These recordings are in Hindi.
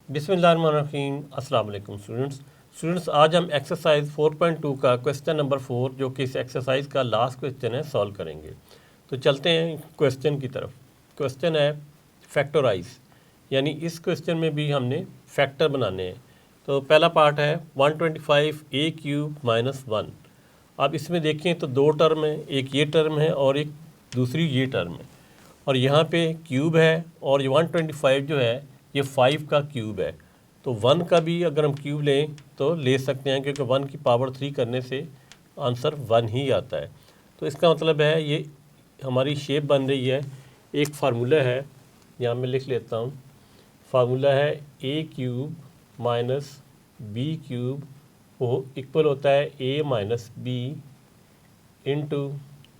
बिस्मिल्लाहिर्रहमानिर्रहीम। अस्सलाम वालेकुम स्टूडेंट्स, आज हम एक्सरसाइज 4.2 का क्वेश्चन नंबर 4 जो कि इस एक्सरसाइज का लास्ट क्वेश्चन है सॉल्व करेंगे। तो चलते हैं क्वेश्चन की तरफ। क्वेश्चन है फैक्टराइज, यानी इस क्वेश्चन में भी हमने फैक्टर बनाने हैं। तो पहला पार्ट है 125a³ - 1। अब इसमें देखें तो दो टर्म है, एक ये टर्म है और एक दूसरी ये टर्म है, और यहाँ पे क्यूब है और ये 125 जो है ये 5 का क्यूब है। तो 1 का भी अगर हम क्यूब लें तो ले सकते हैं, क्योंकि 1 की पावर 3 करने से आंसर 1 ही आता है। तो इसका मतलब है ये हमारी शेप बन रही है। एक फार्मूला है, यहाँ मैं लिख लेता हूँ। फार्मूला है a³ - b³ वो इक्वल होता है a - b into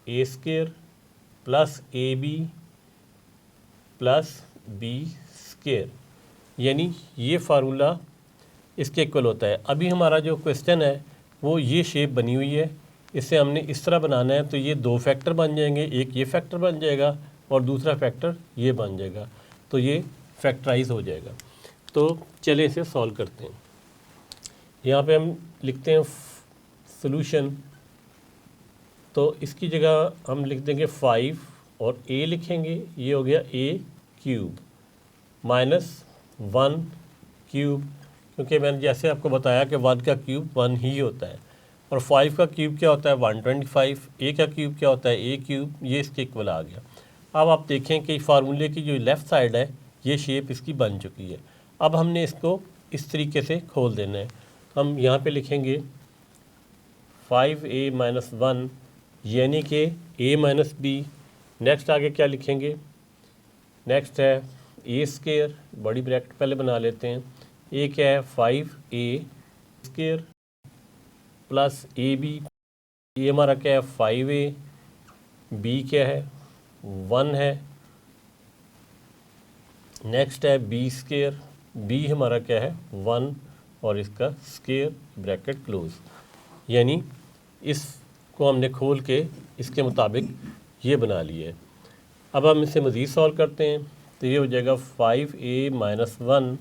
a² plus ab plus b², यानी ये फार्मूला इसके इक्वल होता है। अभी हमारा जो क्वेश्चन है वो ये शेप बनी हुई है, इसे हमने इस तरह बनाना है। तो ये दो फैक्टर बन जाएंगे, एक ये फैक्टर बन जाएगा और दूसरा फैक्टर ये बन जाएगा, तो ये फैक्टराइज हो जाएगा। तो चलिए इसे सॉल्व करते हैं। यहाँ पे हम लिखते हैं सॉल्यूशन, तो इसकी जगह हम लिख देंगे 5 और a लिखेंगे, ये हो गया a³ - 1 क्यूब, क्योंकि मैंने जैसे आपको बताया कि 1 का क्यूब 1 ही होता है, और 5 का क्यूब क्या होता है 125, a का क्यूब क्या होता है a³, ये इसके इक्वल आ गया। अब आप देखें कि फार्मूले की जो लेफ़्ट साइड है ये शेप इसकी बन चुकी है। अब हमने इसको इस तरीके से खोल देना है। हम यहाँ पे लिखेंगे 5a - 1 यानी कि a - b। नेक्स्ट आगे क्या लिखेंगे, नेक्स्ट है a² बड़ी ब्रैकेट पहले बना लेते हैं। a क्या है 5a² प्लस ab, ये हमारा क्या है 5a, b क्या है 1 है। नेक्स्ट है b², b हमारा क्या है 1 और इसका स्क्वायर ब्रैकेट क्लोज, यानी इसको हमने खोल के इसके मुताबिक ये बना लिया है। अब हम इसे मज़ीद सॉल्व करते हैं, तो ये हो जाएगा 5a - 1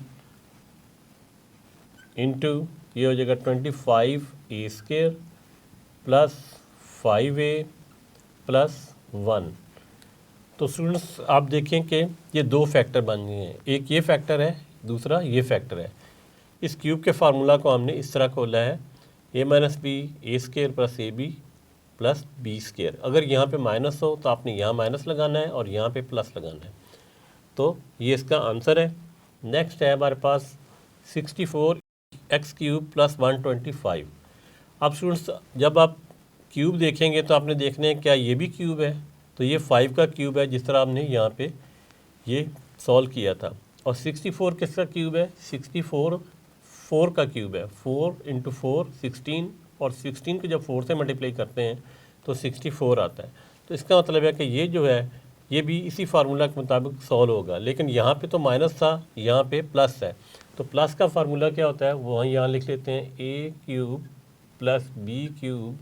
इंटू ये हो जाएगा 25a² प्लस 5a प्लस 1। तो स्टूडेंट्स आप देखें कि ये दो फैक्टर बन गए हैं, एक ये फैक्टर है दूसरा ये फैक्टर है। इस क्यूब के फार्मूला को हमने इस तरह खोला है a - b a² plus ab plus b²। अगर यहाँ पे माइनस हो तो आपने यहाँ माइनस लगाना है और यहाँ पे प्लस लगाना है, तो ये इसका आंसर है। नेक्स्ट है हमारे पास 64x³ प्लस 125। अब स्टूडेंट्स जब आप क्यूब देखेंगे तो आपने देखना है क्या ये भी क्यूब है, तो ये 5 का क्यूब है जिस तरह हमने यहाँ पे ये सॉल्व किया था। और 64 किसका क्यूब है 64 4 का क्यूब है, 4 × 4 16, और 16 को जब 4 से मल्टीप्लाई करते हैं तो 64 आता है। तो इसका मतलब है कि ये जो है ये भी इसी फार्मूला के मुताबिक सॉल्व होगा, लेकिन यहाँ पे तो माइनस था, यहाँ पे प्लस है। तो प्लस का फार्मूला क्या होता है वो यहाँ लिख लेते हैं a³ plus b³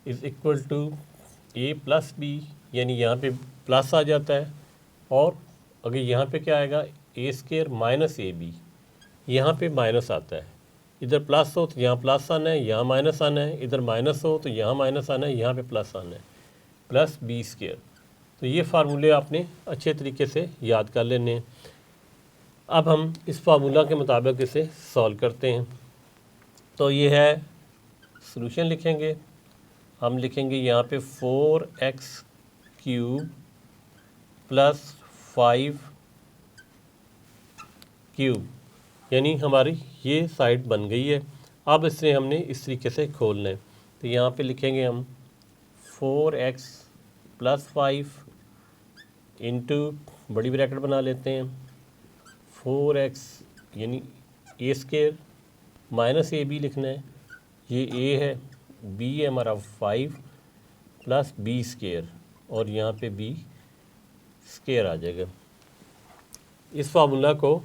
is equal to a plus b, यानी यहाँ पे प्लस आ जाता है। और अगर यहाँ पे क्या आएगा a² माइनस ab, यहाँ पे माइनस आता है। इधर प्लस हो तो यहाँ प्लस आना है, यहाँ माइनस आना है, इधर माइनस हो तो यहाँ माइनस आना है, यहाँ पे प्लस आना है, प्लस b²। तो ये फार्मूले आपने अच्छे तरीके से याद कर लेने हैं। अब हम इस फार्मूला के मुताबिक इसे सॉल्व करते हैं। तो ये है सॉल्यूशन लिखेंगे, हम लिखेंगे यहाँ पे 4x³ प्लस 5³ यानी हमारी ये साइड बन गई है। अब इसे हमने इस तरीके से खोलना है, तो यहाँ पे लिखेंगे हम 4x प्लस 5 इंटू बड़ी ब्रैकेट बना लेते हैं 4x यानी a² माइनस ab लिखना है, ये a है, b है हमारा 5 प्लस b² और यहाँ पे b² आ जाएगा। इस फार्मूला को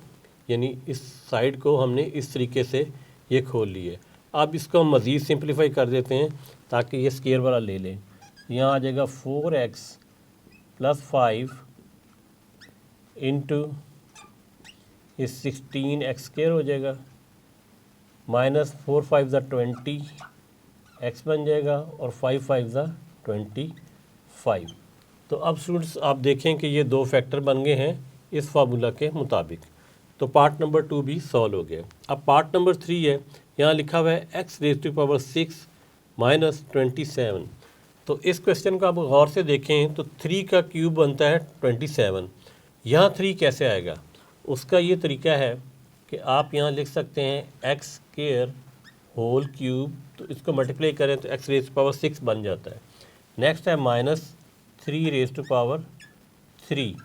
यानी इस साइड को हमने इस तरीके से ये खोल लिए। अब इसको हम मज़ीद सिंप्लीफाई कर देते हैं ताकि ये स्क्वायर वाला ले लें। यहाँ आ जाएगा 4x प्लस 5 इंटू ये 16x² हो जाएगा, माइनस 4 5 ज़ा 20 x बन जाएगा और 5 5 ज़ा 25। तो अब स्टूडेंट्स आप देखें कि ये दो फैक्टर बन गए हैं इस फार्मूला के मुताबिक। तो पार्ट नंबर 2 भी सॉल्व हो गया। अब पार्ट नंबर 3 है, यहाँ लिखा हुआ है x⁻6 माइनस 27। तो इस क्वेश्चन को आप गौर से देखें तो 3 का क्यूब बनता है 27। यहाँ 3 कैसे आएगा? उसका ये तरीका है कि आप यहाँ लिख सकते हैं x² होल क्यूब, तो इसको मल्टीप्लाई करें तो x⁻6 बन जाता है। नेक्स्ट है -3⁻3।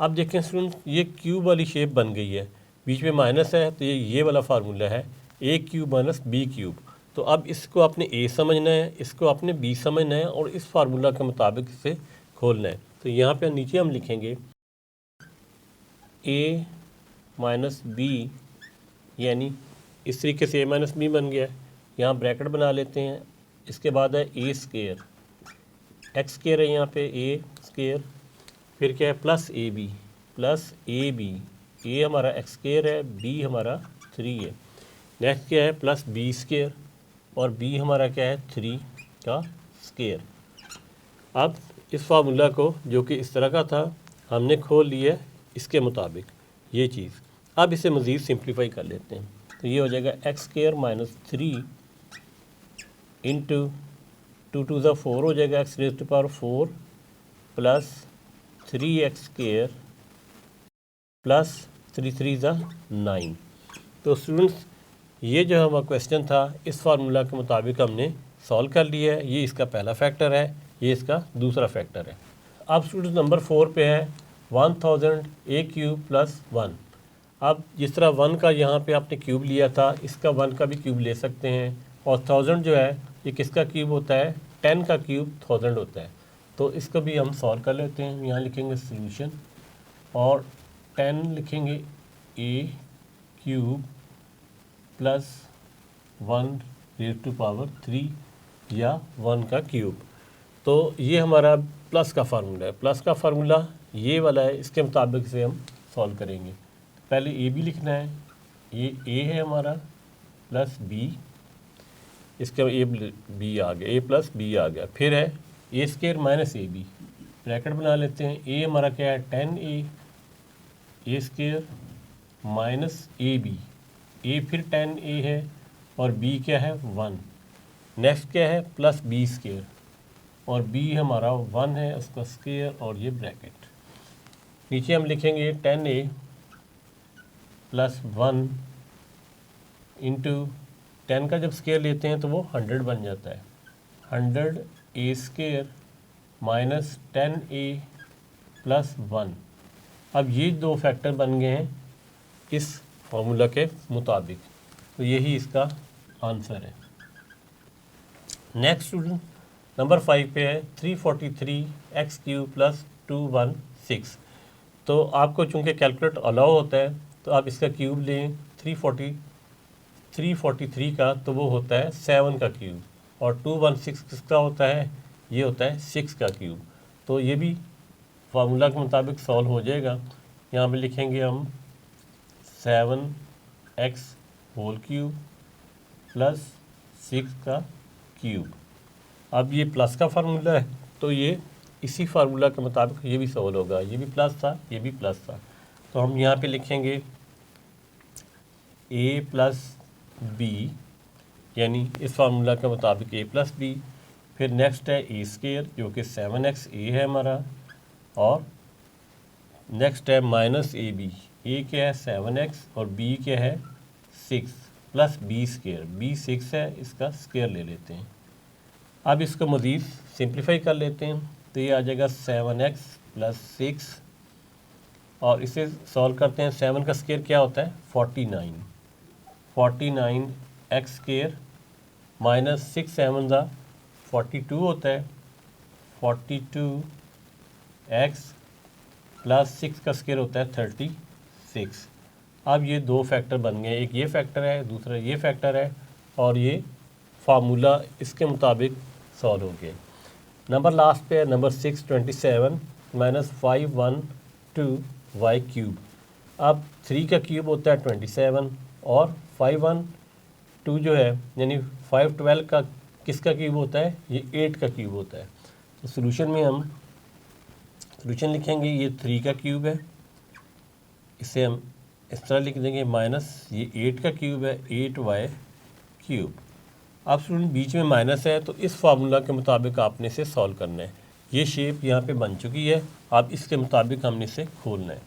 अब देखें स्टूडेंट, ये क्यूब वाली शेप बन गई है, बीच में माइनस है, तो ये वाला फार्मूला है a³ माइनस b³। तो अब इसको आपने a समझना है, इसको आपने b समझना है और इस फार्मूला के मुताबिक इसे खोलना है। तो यहाँ पे नीचे हम लिखेंगे a माइनस b, यानी इस तरीके से a माइनस बी बन गया है। यहाँ ब्रैकेट बना लेते हैं, इसके बाद है a², x² है यहाँ पे a², फिर क्या है प्लस ए बी, ए हमारा x² है, b हमारा 3 है। नेक्स्ट क्या है प्लस b² और b हमारा क्या है 3 का स्क्वायर। अब इस फार्मूला को जो कि इस तरह का था हमने खोल लिया इसके मुताबिक ये चीज़। अब इसे मज़ीद सिंप्लीफाई कर लेते हैं, तो ये हो जाएगा x² माइनस 3 इंटू 2 2 ज़ा 4 हो जाएगा x⁻4 प्लस 3x² प्लस 3 3 ज़ा 9। तो स्टूडेंट्स ये जो हमारा क्वेश्चन था इस फार्मूला के मुताबिक हमने सॉल्व कर लिया है। ये इसका पहला फैक्टर है, ये इसका दूसरा फैक्टर है। अब स्टूडेंट नंबर 4 पे है 1000 a³ प्लस 1। अब जिस तरह 1 का यहाँ पे आपने क्यूब लिया था, इसका 1 का भी क्यूब ले सकते हैं। और 1000 जो है ये किसका क्यूब होता है? 10 का क्यूब 1000 होता है। तो इसको भी हम सॉल्व कर लेते हैं। यहाँ लिखेंगे सोल्यूशन और 10 लिखेंगे a³ प्लस 1⁻³ या 1 का क्यूब। तो ये हमारा प्लस का फार्मूला है। प्लस का फार्मूला ये वाला है, इसके मुताबिक से हम सॉल्व करेंगे। पहले ए बी लिखना है, ये ए है हमारा प्लस बी, इसके ए बी आ गया, ए प्लस बी आ गया। फिर है a² minus A B, bracket बना लेते हैं। ए हमारा क्या है 10a, a² minus A B, ए फिर 10a है और b क्या है 1। नेक्स्ट क्या है प्लस b² और b हमारा 1 है, उसका स्क्वायर और ये ब्रैकेट। नीचे हम लिखेंगे 10a प्लस 1 इंटू 10 का जब स्क्वायर लेते हैं तो वो 100 बन जाता है। 100a² minus 10a plus 1। अब ये दो फैक्टर बन गए हैं इस फार्मूला के मुताबिक, तो यही इसका आंसर है। नेक्स्ट स्टूडेंट नंबर 5 पे है 343x³ प्लस 216। तो आपको चूँकि कैलकुलेट अलाउ होता है तो आप इसका क्यूब लें 343 का, तो वो होता है 7 का क्यूब, और 216 किसका होता है? ये होता है 6 का क्यूब। तो ये भी फार्मूला के मुताबिक सॉल्व हो जाएगा। यहाँ पे लिखेंगे हम 7x होल क्यूब प्लस 6 का क्यूब। अब ये प्लस का फार्मूला है तो ये इसी फार्मूला के मुताबिक ये भी सॉल्व होगा। ये भी प्लस था, ये भी प्लस था, तो हम यहाँ पे लिखेंगे a प्लस b, यानी इस फार्मूला के मुताबिक a प्लस b। फिर नेक्स्ट है a² जो कि 7x a है हमारा, और नेक्स्ट है माइनस ए बी, ए क्या है 7x और b क्या है 6 प्लस b², b 6 है, इसका स्क्वायर ले लेते हैं। अब इसको मज़ीद सिंप्लीफाई कर लेते हैं, तो ये आ जाएगा 7x प्लस 6 और इसे सॉल्व करते हैं। 7 का स्क्वायर क्या होता है 49x² माइनस 6 7 ज़ा 42 होता है, 42x प्लस 6 का स्क्वायर होता है 36। अब ये दो फैक्टर बन गए, एक ये फैक्टर है, दूसरा ये फैक्टर है, और ये फार्मूला इसके मुताबिक सॉल्व हो गया। नंबर लास्ट पे है नंबर 6 27 माइनस 512y³। अब 3 का क्यूब होता है 27 और 5 1 2 जो है यानी 5 12 का किसका क्यूब होता है, ये 8 का क्यूब होता है। तो सोल्यूशन में हम सोल्यूशन लिखेंगे, ये 3 का क्यूब है, इसे हम इस तरह लिख देंगे माइनस ये 8 का क्यूब है 8y क्यूब। अब स्टूडेंट बीच में माइनस है तो इस फार्मूला के मुताबिक आपने इसे सॉल्व करना है। ये शेप यहाँ पे बन चुकी है, अब इसके मुताबिक हमने इसे खोलना है।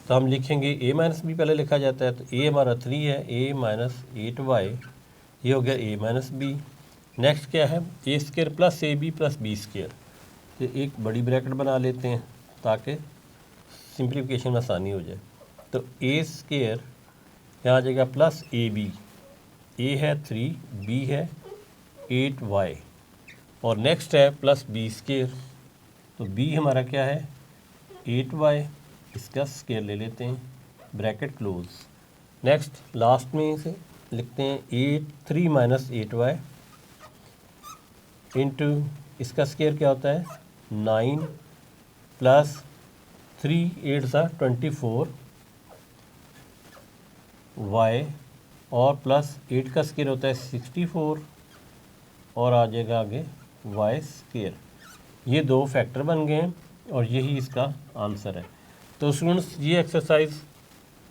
तो हम लिखेंगे a माइनस बी पहले लिखा जाता है, तो a हमारा 3 है, a माइनस 8y, ये हो गया a माइनस बी। नेक्स्ट क्या है, a square plus a b plus b square. तो एक बड़ी ब्रैकेट बना लेते हैं ताकि सिंप्लीफिकेशन में आसानी हो जाए। तो a स्क्वायर यहाँ आ जाएगा प्लस ए बी, a है 3, b है 8y और नेक्स्ट है प्लस बी स्क्वायर। तो b हमारा क्या है 8y, इसका स्क्वायर ले लेते हैं, ब्रैकेट क्लोज। नेक्स्ट लास्ट में से लिखते हैं 3 माइनस 8y इंटू इसका स्क्वायर क्या होता है 9 प्लस 3 8 सा 24 y और प्लस 8 का स्क्वायर होता है 64 और आ जाएगा आगे y स्क्वायर। ये दो फैक्टर बन गए हैं और यही इसका आंसर है। तो स्टूडेंट्स ये एक्सरसाइज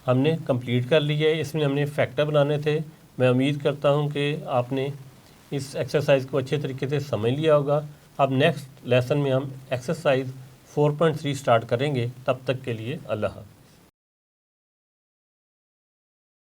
हमने कंप्लीट कर ली है, इसमें हमने फैक्टर बनाने थे। मैं उम्मीद करता हूँ कि आपने इस एक्सरसाइज को अच्छे तरीके से समझ लिया होगा। अब नेक्स्ट लेसन में हम एक्सरसाइज 4.3 स्टार्ट करेंगे। तब तक के लिए अल्लाह।